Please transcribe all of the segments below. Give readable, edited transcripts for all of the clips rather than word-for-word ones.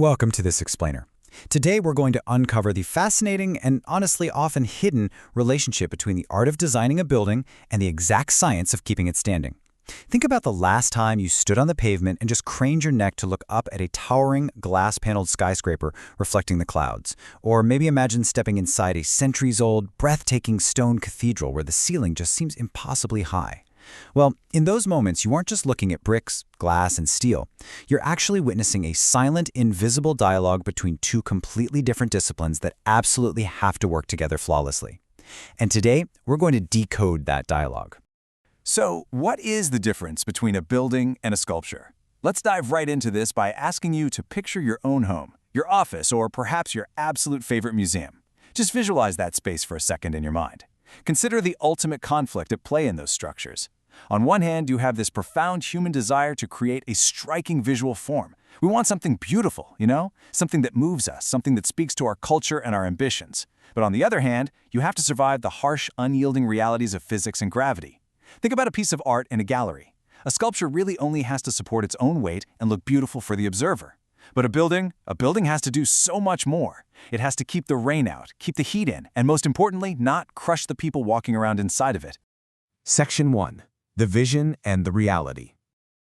Welcome to This Explainer. Today we're going to uncover the fascinating and honestly often hidden relationship between the art of designing a building and the exact science of keeping it standing. Think about the last time you stood on the pavement and just craned your neck to look up at a towering glass-paneled skyscraper reflecting the clouds. Or maybe imagine stepping inside a centuries-old, breathtaking stone cathedral where the ceiling just seems impossibly high. Well, in those moments, you aren't just looking at bricks, glass, and steel. You're actually witnessing a silent, invisible dialogue between two completely different disciplines that absolutely have to work together flawlessly. And today, we're going to decode that dialogue. So, what is the difference between a building and a sculpture? Let's dive right into this by asking you to picture your own home, your office, or perhaps your absolute favorite museum. Just visualize that space for a second in your mind. Consider the ultimate conflict at play in those structures. On one hand, you have this profound human desire to create a striking visual form. We want something beautiful, something that moves us, something that speaks to our culture and our ambitions. But on the other hand, you have to survive the harsh, unyielding realities of physics and gravity. Think about a piece of art in a gallery. A sculpture really only has to support its own weight and look beautiful for the observer. But a building has to do so much more. It has to keep the rain out, keep the heat in, and most importantly, not crush the people walking around inside of it. Section 1. The vision and the reality.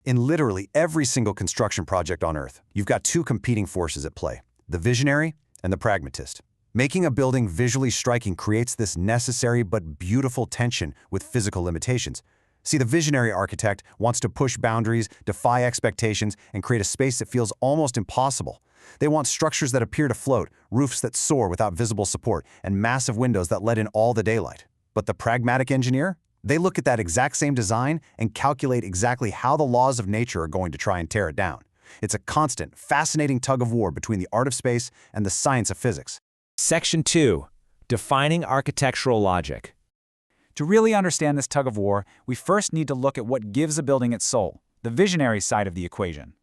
In literally every single construction project on Earth, you've got two competing forces at play, the visionary and the pragmatist. Making a building visually striking creates this necessary but beautiful tension with physical limitations. See, the visionary architect wants to push boundaries, defy expectations, and create a space that feels almost impossible. They want structures that appear to float, roofs that soar without visible support, and massive windows that let in all the daylight. But the pragmatic engineer? They look at that exact same design and calculate exactly how the laws of nature are going to try and tear it down. It's a constant, fascinating tug-of-war between the art of space and the science of physics. Section 2. Defining architectural logic. To really understand this tug-of-war, we first need to look at what gives a building its soul, the visionary side of the equation.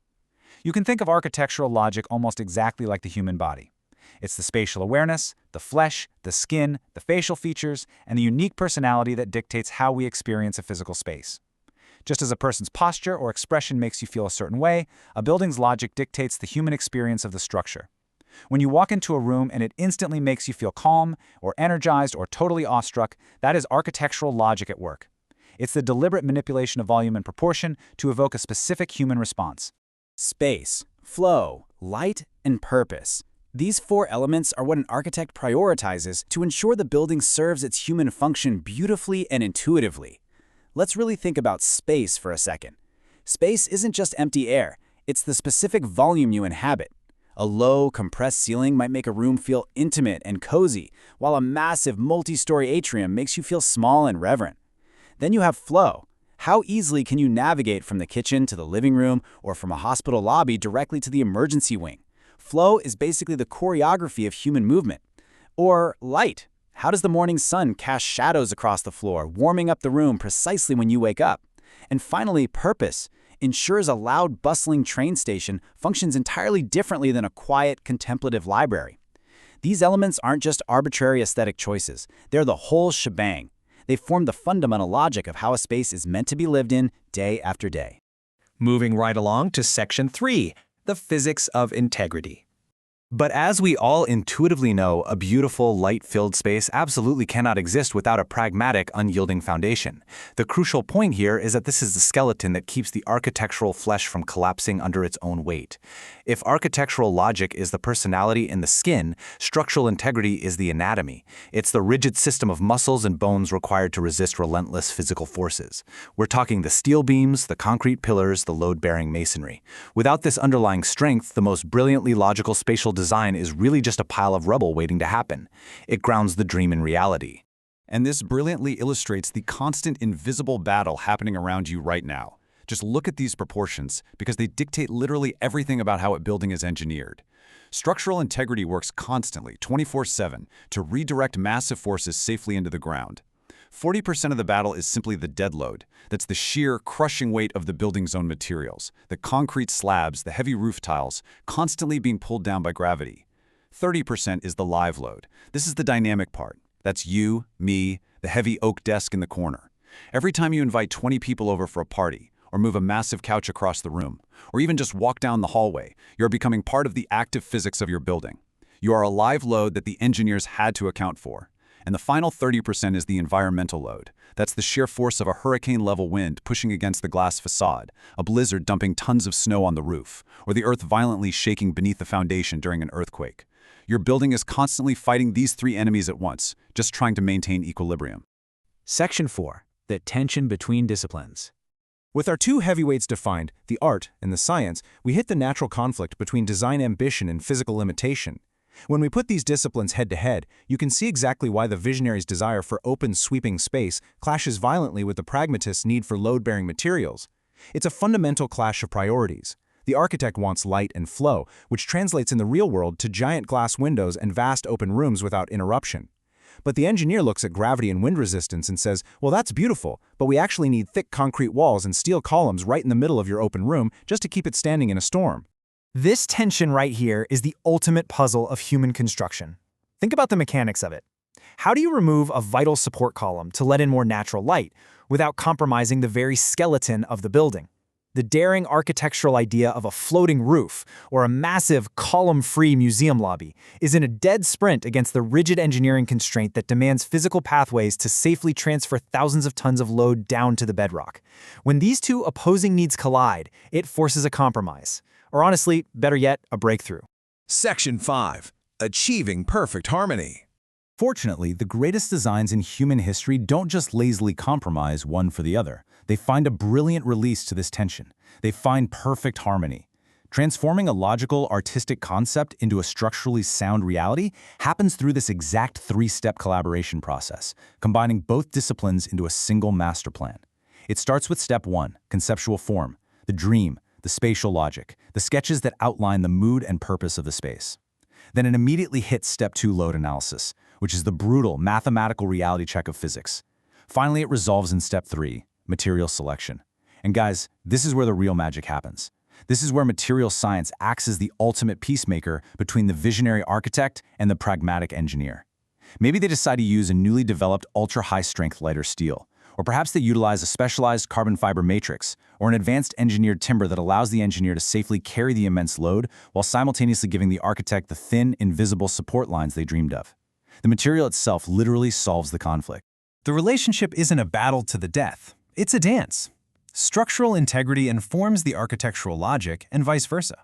You can think of architectural logic almost exactly like the human body. It's the spatial awareness, the flesh, the skin, the facial features, and the unique personality that dictates how we experience a physical space. Just as a person's posture or expression makes you feel a certain way, a building's logic dictates the human experience of the structure. When you walk into a room and it instantly makes you feel calm, or energized, or totally awestruck, that is architectural logic at work. It's the deliberate manipulation of volume and proportion to evoke a specific human response. Space, flow, light, and purpose. These four elements are what an architect prioritizes to ensure the building serves its human function beautifully and intuitively. Let's really think about space for a second. Space isn't just empty air, it's the specific volume you inhabit. A low, compressed ceiling might make a room feel intimate and cozy, while a massive multi-story atrium makes you feel small and reverent. Then you have flow. How easily can you navigate from the kitchen to the living room or from a hospital lobby directly to the emergency wing? Flow is basically the choreography of human movement. Or light. How does the morning sun cast shadows across the floor, warming up the room precisely when you wake up? And finally, purpose ensures a loud, bustling train station functions entirely differently than a quiet, contemplative library. These elements aren't just arbitrary aesthetic choices. They're the whole shebang. They form the fundamental logic of how a space is meant to be lived in day after day. Moving right along to Section 3. The physics of integrity. But as we all intuitively know, a beautiful, light-filled space absolutely cannot exist without a pragmatic, unyielding foundation. The crucial point here is that this is the skeleton that keeps the architectural flesh from collapsing under its own weight. If architectural logic is the personality in the skin, structural integrity is the anatomy. It's the rigid system of muscles and bones required to resist relentless physical forces. We're talking the steel beams, the concrete pillars, the load-bearing masonry. Without this underlying strength, the most brilliantly logical spatial design is really just a pile of rubble waiting to happen. It grounds the dream in reality. And this brilliantly illustrates the constant invisible battle happening around you right now. Just look at these proportions, because they dictate literally everything about how a building is engineered. Structural integrity works constantly, 24/7, to redirect massive forces safely into the ground. 40% of the battle is simply the dead load. That's the sheer, crushing weight of the building's own materials, the concrete slabs, the heavy roof tiles, constantly being pulled down by gravity. 30% is the live load. This is the dynamic part. That's you, me, the heavy oak desk in the corner. Every time you invite 20 people over for a party, or move a massive couch across the room, or even just walk down the hallway, you're becoming part of the active physics of your building. You are a live load that the engineers had to account for. And the final 30% is the environmental load. That's the sheer force of a hurricane-level wind pushing against the glass facade, a blizzard dumping tons of snow on the roof, or the earth violently shaking beneath the foundation during an earthquake. Your building is constantly fighting these three enemies at once, just trying to maintain equilibrium. Section 4. The tension between disciplines. With our two heavyweights defined, the art and the science, we hit the natural conflict between design ambition and physical limitation. When we put these disciplines head-to-head, you can see exactly why the visionary's desire for open, sweeping space clashes violently with the pragmatist's need for load-bearing materials. It's a fundamental clash of priorities. The architect wants light and flow, which translates in the real world to giant glass windows and vast open rooms without interruption. But the engineer looks at gravity and wind resistance and says, well, that's beautiful, but we actually need thick concrete walls and steel columns right in the middle of your open room just to keep it standing in a storm. This tension right here is the ultimate puzzle of human construction. Think about the mechanics of it. How do you remove a vital support column to let in more natural light without compromising the very skeleton of the building? The daring architectural idea of a floating roof or a massive column-free museum lobby is in a dead sprint against the rigid engineering constraint that demands physical pathways to safely transfer thousands of tons of load down to the bedrock. When these two opposing needs collide, it forces a compromise. Or honestly, better yet, a breakthrough. Section 5. Achieving perfect harmony. Fortunately, the greatest designs in human history don't just lazily compromise one for the other. They find a brilliant release to this tension. They find perfect harmony. Transforming a logical, artistic concept into a structurally sound reality happens through this exact three-step collaboration process, combining both disciplines into a single master plan. It starts with step 1, conceptual form, the dream, the spatial logic, the sketches that outline the mood and purpose of the space. Then it immediately hits step 2, load analysis, which is the brutal mathematical reality check of physics. Finally, it resolves in step 3, material selection. And guys, this is where the real magic happens. This is where material science acts as the ultimate peacemaker between the visionary architect and the pragmatic engineer. Maybe they decide to use a newly developed ultra-high-strength lighter steel, or perhaps they utilize a specialized carbon fiber matrix or an advanced engineered timber that allows the engineer to safely carry the immense load while simultaneously giving the architect the thin, invisible support lines they dreamed of. The material itself literally solves the conflict. The relationship isn't a battle to the death. It's a dance. Structural integrity informs the architectural logic and vice versa.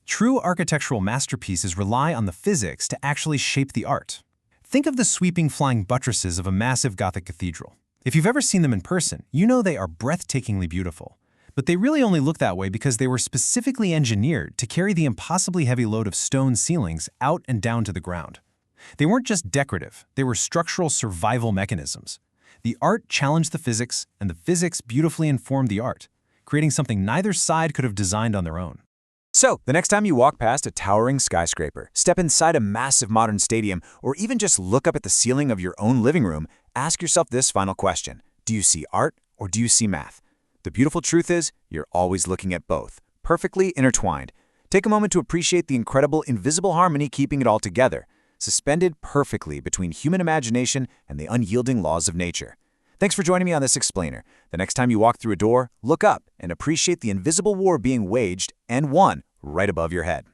True architectural masterpieces rely on the physics to actually shape the art. Think of the sweeping flying buttresses of a massive Gothic cathedral. If you've ever seen them in person, you know they are breathtakingly beautiful. But they really only look that way because they were specifically engineered to carry the impossibly heavy load of stone ceilings out and down to the ground. They weren't just decorative, they were structural survival mechanisms. The art challenged the physics, and the physics beautifully informed the art, creating something neither side could have designed on their own. So, the next time you walk past a towering skyscraper, step inside a massive modern stadium, or even just look up at the ceiling of your own living room, ask yourself this final question. Do you see art or do you see math? The beautiful truth is, you're always looking at both, perfectly intertwined. Take a moment to appreciate the incredible invisible harmony keeping it all together, suspended perfectly between human imagination and the unyielding laws of nature. Thanks for joining me on this explainer. The next time you walk through a door, look up and appreciate the invisible war being waged and won right above your head.